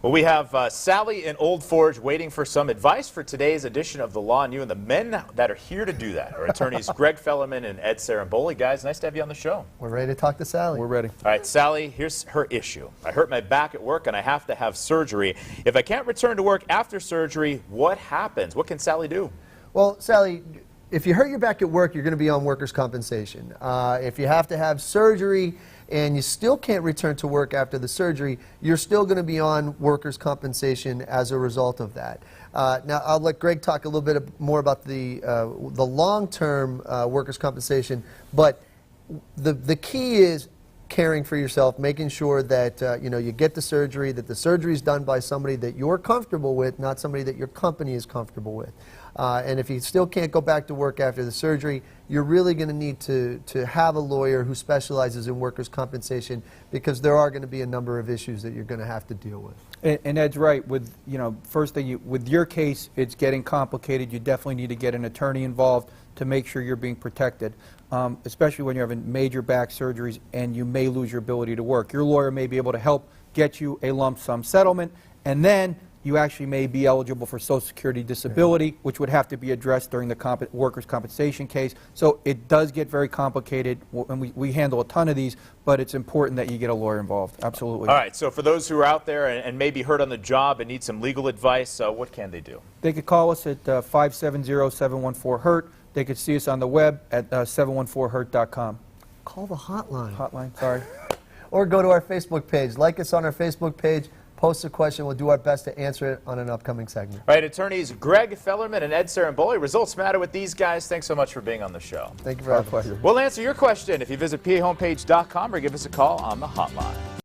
Well, we have Sally in Old Forge waiting for some advice for today's edition of The Law and You, and the men that are here to do that are attorneys Greg Fellerman and Ed Saramboli. Guys, nice to have you on the show. We're ready to talk to Sally. We're ready. All right, Sally, here's her issue. I hurt my back at work and I have to have surgery. If I can't return to work after surgery, what happens? What can Sally do? Well, Sally, if you hurt your back at work, you're going to be on workers' compensation. If you have to have surgery and you still can't return to work after the surgery, you're still going to be on workers' compensation as a result of that. Now, I'll let Greg talk a little bit more about the long-term workers' compensation, but the key is caring for yourself, making sure that you get the surgery, that the surgery is done by somebody that you're comfortable with, not somebody that your company is comfortable with. And if you still can't go back to work after the surgery, you're really going to need to have a lawyer who specializes in workers' compensation, because there are going to be a number of issues that you're going to have to deal with. And Ed's right. With first thing, with your case, it's getting complicated. You definitely need to get an attorney involved to make sure you're being protected, especially when you're having major back surgeries and you may lose your ability to work. Your lawyer may be able to help get you a lump sum settlement, and then you actually may be eligible for Social Security disability, which would have to be addressed during the workers' compensation case. So it does get very complicated, and we handle a ton of these, but it's important that you get a lawyer involved. Absolutely. All right, so for those who are out there and may be hurt on the job and need some legal advice, what can they do? They could call us at 570-714-HURT. They could see us on the web at 714hurt.com. Call the hotline. Hotline, sorry. Or go to our Facebook page. Like us on our Facebook page. Post a question. We'll do our best to answer it on an upcoming segment. All right, attorneys Greg Fellerman and Ed Saramboli. Results matter with these guys. Thanks so much for being on the show. Thank you for having us. Pleasure. We'll answer your question if you visit PAHomepage.com or give us a call on the hotline.